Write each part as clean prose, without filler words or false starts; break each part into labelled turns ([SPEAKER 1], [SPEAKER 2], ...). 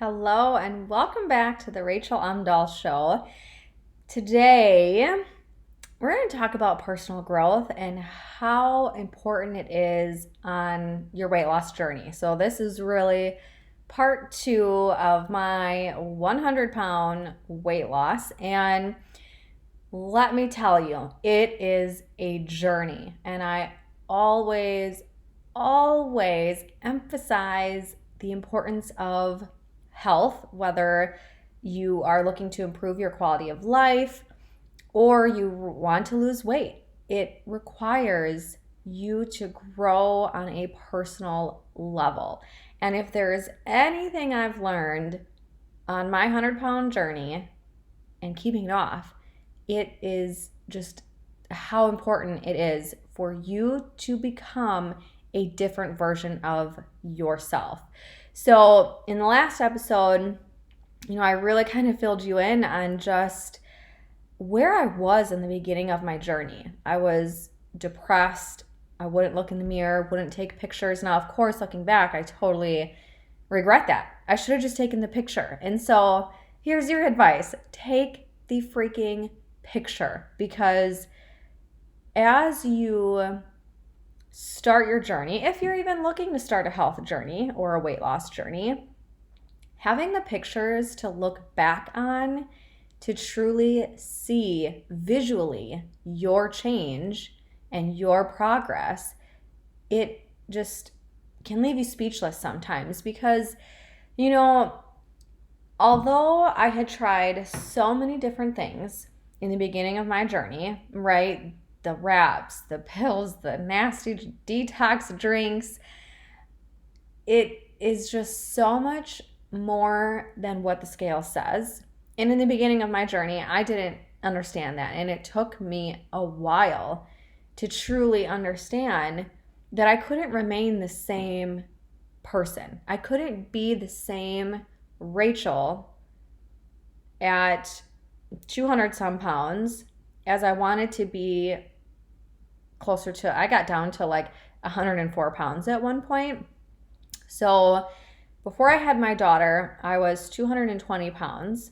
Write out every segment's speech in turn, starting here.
[SPEAKER 1] Hello and welcome back to the Rachael Omdoll Show. Today, we're going to talk about personal growth and how important it is on your weight loss journey. So, this is really part two of my 100-pound weight loss. And let me tell you, it is a journey. And I always, always emphasize the importance of health, whether you are looking to improve your quality of life or you want to lose weight. It requires you to grow on a personal level. And if there's anything I've learned on my 100-pound journey and keeping it off, it is just how important it is for you to become a different version of yourself. So in the last episode, I really kind of filled you in on just where I was in the beginning of my journey. I was depressed. I wouldn't look in the mirror, wouldn't take pictures. Now, of course, looking back, I totally regret that. I should have just taken the picture. And so here's your advice. Take the freaking picture, because as you start your journey, if you're even looking to start a health journey or a weight loss journey, having the pictures to look back on, to truly see visually your change and your progress, it just can leave you speechless sometimes. Because, although I had tried so many different things in the beginning of my journey, right? The wraps, the pills, the nasty detox drinks, it is just so much more than what the scale says. And in the beginning of my journey, I didn't understand that. And it took me a while to truly understand that I couldn't remain the same person. I couldn't be the same Rachael at 200 some pounds as I wanted to be closer to. I got down to like 104 pounds at one point. So before I had my daughter, I was 220 pounds.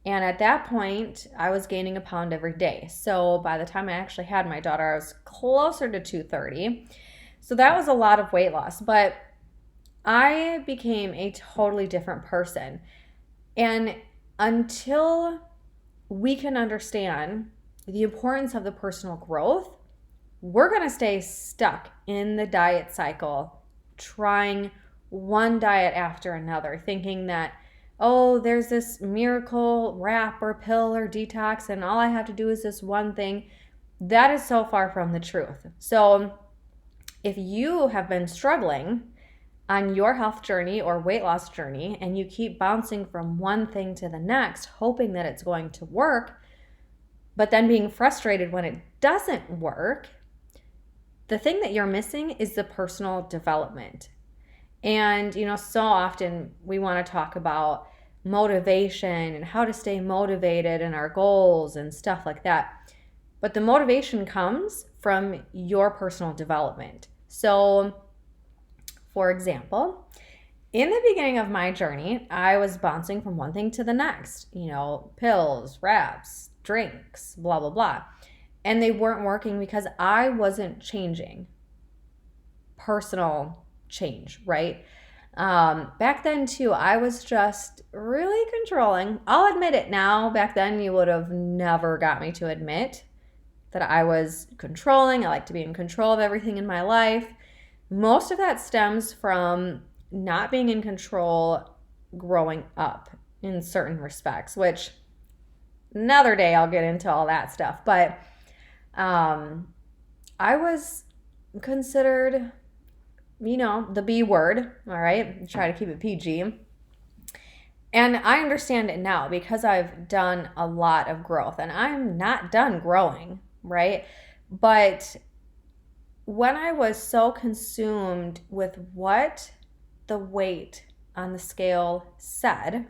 [SPEAKER 1] And at that point, I was gaining a pound every day. So by the time I actually had my daughter, I was closer to 230. So that was a lot of weight loss. But I became a totally different person. And until we can understand the importance of the personal growth, we're going to stay stuck in the diet cycle, trying one diet after another, thinking that, oh, there's this miracle wrap or pill or detox, and all I have to do is this one thing. That is so far from the truth. So if you have been struggling on your health journey or weight loss journey, and you keep bouncing from one thing to the next, hoping that it's going to work, but then being frustrated when it doesn't work, the thing that you're missing is the personal development. And, so often we want to talk about motivation and how to stay motivated and our goals and stuff like that. But the motivation comes from your personal development. So, for example, in the beginning of my journey, I was bouncing from one thing to the next, pills, wraps, drinks, blah, blah, blah. And they weren't working because I wasn't changing. Personal change, right? Back then too, I was just really controlling. I'll admit it now. Back then, you would have never got me to admit that I was controlling. I like to be in control of everything in my life. Most of that stems from not being in control growing up in certain respects, which another day I'll get into all that stuff. But I was considered, the B word, all right? Try to keep it PG. And I understand it now because I've done a lot of growth, and I'm not done growing, right? But when I was so consumed with what the weight on the scale said,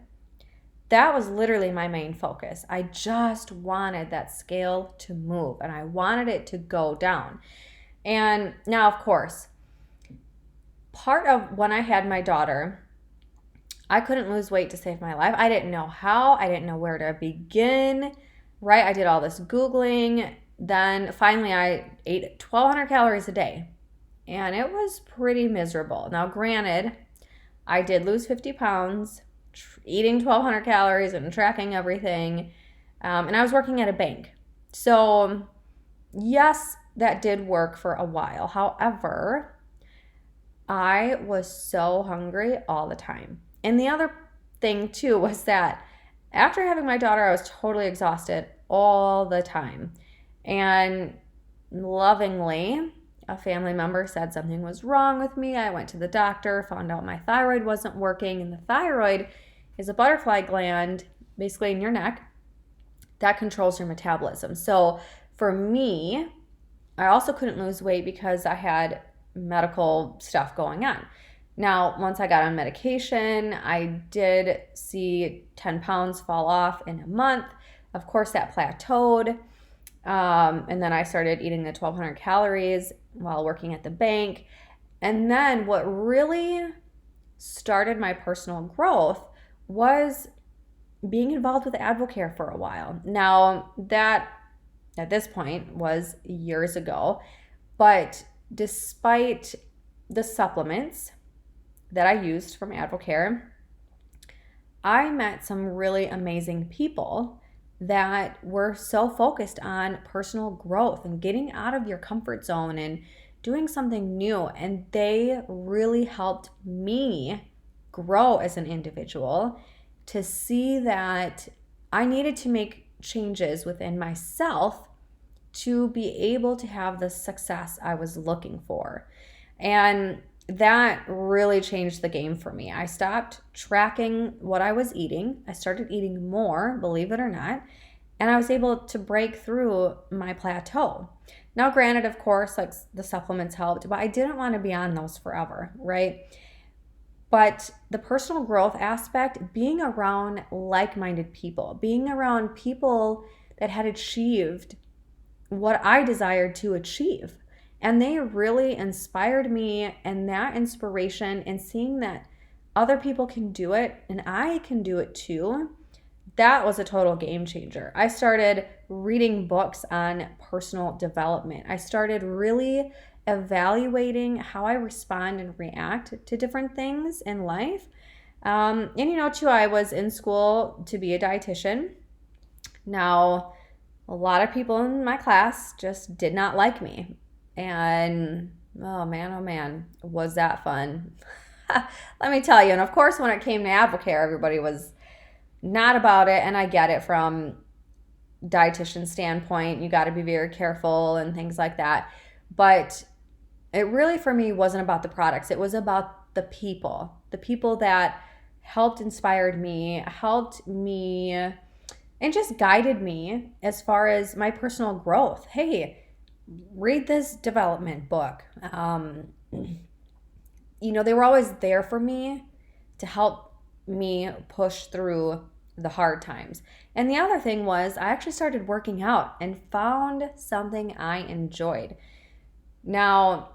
[SPEAKER 1] that was literally my main focus. I just wanted that scale to move, and I wanted it to go down. And now, of course, part of when I had my daughter, I couldn't lose weight to save my life. I didn't know how. I didn't know where to begin, right? I did all this Googling. Then finally I ate 1,200 calories a day, and it was pretty miserable. Now, granted, I did lose 50 pounds eating 1,200 calories and tracking everything, and I was working at a bank. So yes, that did work for a while. However, I was so hungry all the time. And the other thing too was that after having my daughter, I was totally exhausted all the time. And lovingly, a family member said something was wrong with me. I went to the doctor, found out my thyroid wasn't working. And the thyroid is a butterfly gland basically in your neck that controls your metabolism. So for me, I also couldn't lose weight because I had medical stuff going on. Now, once I got on medication, I did see 10 pounds fall off in a month. Of course, that plateaued. And then I started eating the 1,200 calories while working at the bank. And then what really started my personal growth was being involved with Advocare for a while. Now, that at this point was years ago, but despite the supplements that I used from Advocare, I met some really amazing people that were so focused on personal growth and getting out of your comfort zone and doing something new. And they really helped me grow as an individual to see that I needed to make changes within myself to be able to have the success I was looking for. And that really changed the game for me. I stopped tracking what I was eating. I started eating more, believe it or not, and I was able to break through my plateau. Now, granted, of course, like the supplements helped, but I didn't want to be on those forever, right? But the personal growth aspect, being around like-minded people, being around people that had achieved what I desired to achieve. And they really inspired me, and that inspiration and seeing that other people can do it and I can do it too, that was a total game changer. I started reading books on personal development. I started really evaluating how I respond and react to different things in life. And too, I was in school to be a dietitian. Now, a lot of people in my class just did not like me. And oh man, was that fun. Let me tell you. And of course, when it came to Advocare, everybody was not about it. And I get it from dietitian standpoint. You got to be very careful and things like that. But it really, for me, wasn't about the products. It was about the people that helped inspired me, helped me, and just guided me as far as my personal growth. Hey, read this development book. They were always there for me to help me push through the hard times. And the other thing was I actually started working out and found something I enjoyed. Now,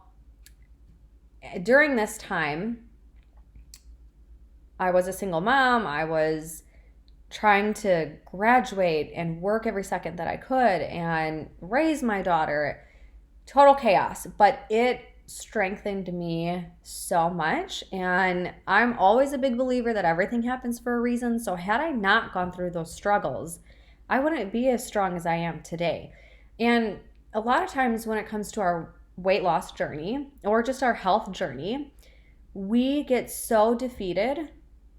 [SPEAKER 1] during this time, I was a single mom. I was trying to graduate and work every second that I could and raise my daughter. Total chaos, but it strengthened me so much. And I'm always a big believer that everything happens for a reason. So had I not gone through those struggles, I wouldn't be as strong as I am today. And a lot of times when it comes to our weight loss journey or just our health journey, we get so defeated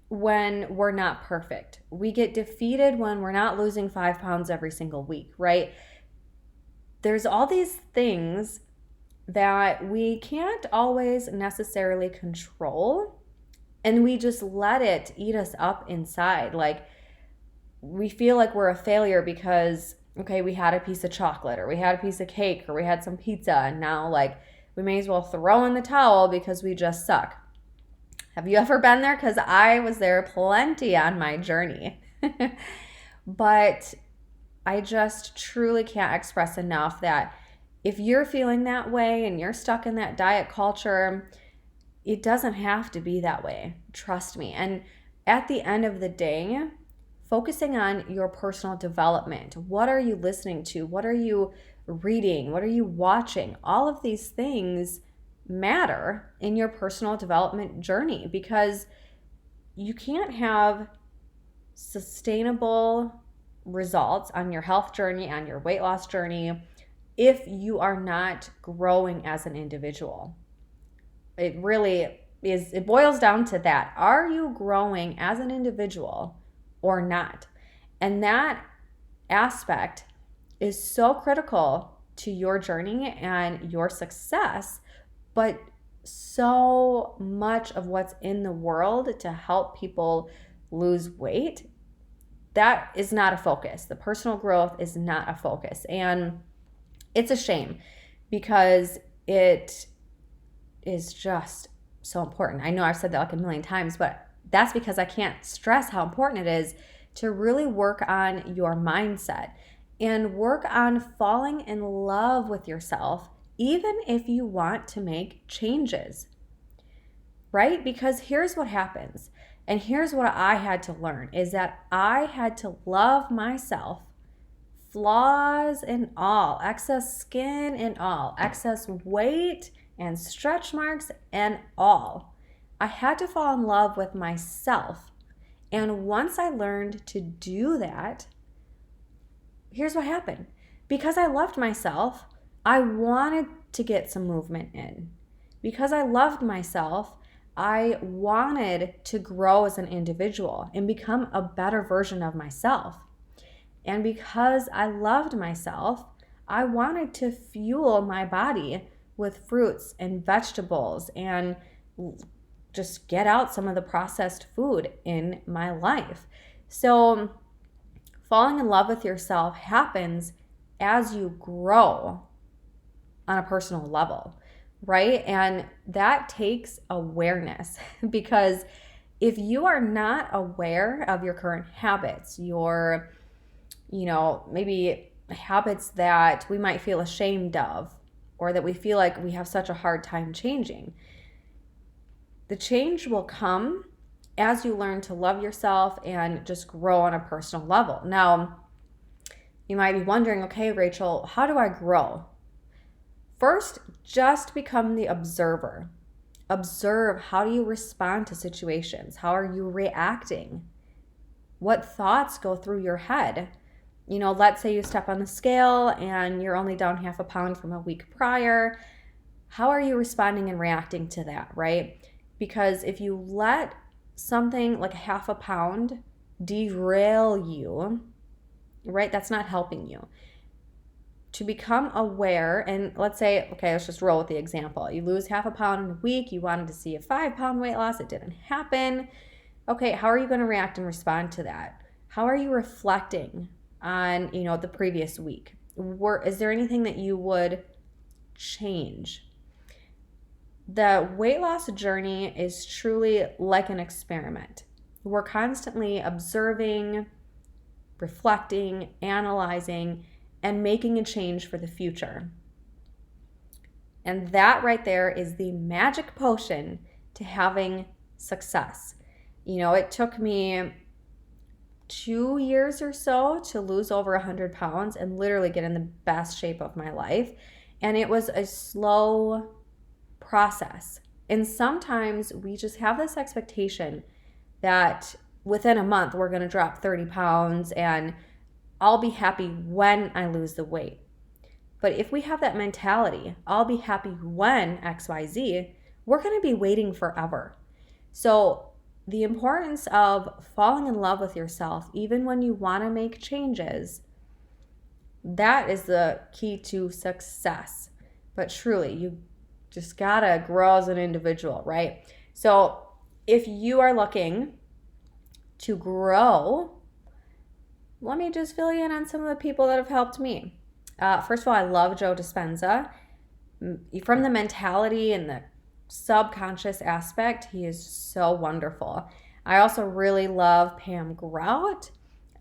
[SPEAKER 1] when we're not perfect. We get defeated when we're not losing 5 pounds every single week, right? There's all these things that we can't always necessarily control, and we just let it eat us up inside. Like, we feel like we're a failure because, okay, we had a piece of chocolate or we had a piece of cake or we had some pizza, and now like we may as well throw in the towel because we just suck. Have you ever been there? Because I was there plenty on my journey. But I just truly can't express enough that if you're feeling that way and you're stuck in that diet culture, it doesn't have to be that way. Trust me. And at the end of the day, focusing on your personal development. What are you listening to? What are you reading? What are you watching? All of these things matter in your personal development journey, because you can't have sustainable results on your health journey, on your weight loss journey, if you are not growing as an individual. It really is, it boils down to that. Are you growing as an individual or not? And that aspect is so critical to your journey and your success, but so much of what's in the world to help people lose weight, that is not a focus. The personal growth is not a focus. And it's a shame, because it is just so important. I know I've said that like a million times, but that's because I can't stress how important it is to really work on your mindset and work on falling in love with yourself, even if you want to make changes, right? Because here's what happens, and here's what I had to learn, is that I had to love myself, flaws and all, excess skin and all, excess weight and stretch marks and all. I had to fall in love with myself. And once I learned to do that, here's what happened. Because I loved myself, I wanted to get some movement in. Because I loved myself, I wanted to grow as an individual and become a better version of myself. And because I loved myself, I wanted to fuel my body with fruits and vegetables and just get out some of the processed food in my life. So falling in love with yourself happens as you grow on a personal level, right? And that takes awareness, because if you are not aware of your current habits, your maybe habits that we might feel ashamed of, or that we feel like we have such a hard time changing, the change will come as you learn to love yourself and just grow on a personal level. Now, you might be wondering, okay, Rachel, how do I grow? First, just become the observer. Observe, how do you respond to situations? How are you reacting? What thoughts go through your head? Let's say you step on the scale and you're only down half a pound from a week prior. How are you responding and reacting to that, right? Because if you let something like half a pound derail you, right, that's not helping you. To become aware, and let's say, okay, let's just roll with the example. You lose half a pound in a week. You wanted to see a 5-pound weight loss. It didn't happen. Okay, how are you going to react and respond to that? How are you reflecting on, the previous week? Is there anything that you would change? The weight loss journey is truly like an experiment. We're constantly observing, reflecting, analyzing, and making a change for the future. And that right there is the magic potion to having success. It took me 2 years or so to lose over 100 pounds and literally get in the best shape of my life. And it was a slow process. And sometimes we just have this expectation that within a month we're going to drop 30 pounds and I'll be happy when I lose the weight. But if we have that mentality, I'll be happy when XYZ, we're going to be waiting forever. So the importance of falling in love with yourself, even when you want to make changes, that is the key to success. But truly, you just gotta grow as an individual, right? So if you are looking to grow, let me just fill you in on some of the people that have helped me. First of all, I love Joe Dispenza. From the mentality and the subconscious aspect, he is so wonderful. I also really love Pam Grout.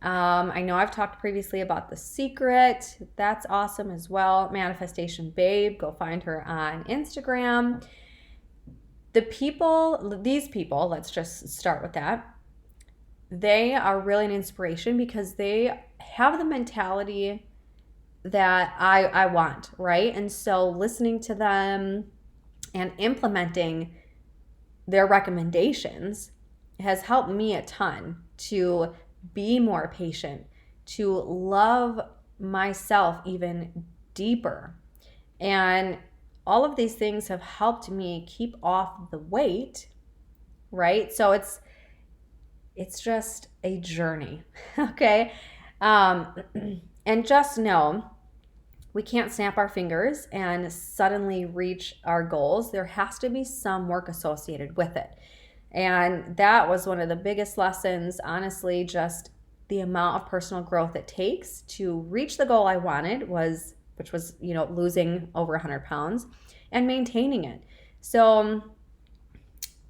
[SPEAKER 1] I know I've talked previously about The Secret. That's awesome as well. Manifestation Babe. Go find her on Instagram. These people, let's just start with that. they are really an inspiration because they have the mentality that I want, right? And so listening to them and implementing their recommendations has helped me a ton to be more patient, to love myself even deeper. And all of these things have helped me keep off the weight, right? So it's just a journey, okay? And just know we can't snap our fingers and suddenly reach our goals. There has to be some work associated with it. And that was one of the biggest lessons, honestly, just the amount of personal growth it takes to reach the goal I wanted which was, losing over 100 pounds and maintaining it. So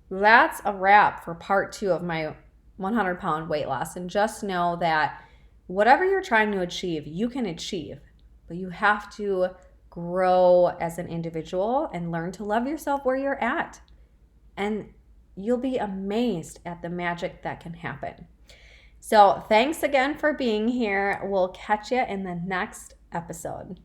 [SPEAKER 1] that's a wrap for part 2 of my 100-pound weight loss. And just know that whatever you're trying to achieve, you can achieve, but you have to grow as an individual and learn to love yourself where you're at. And you'll be amazed at the magic that can happen. So thanks again for being here. We'll catch you in the next episode.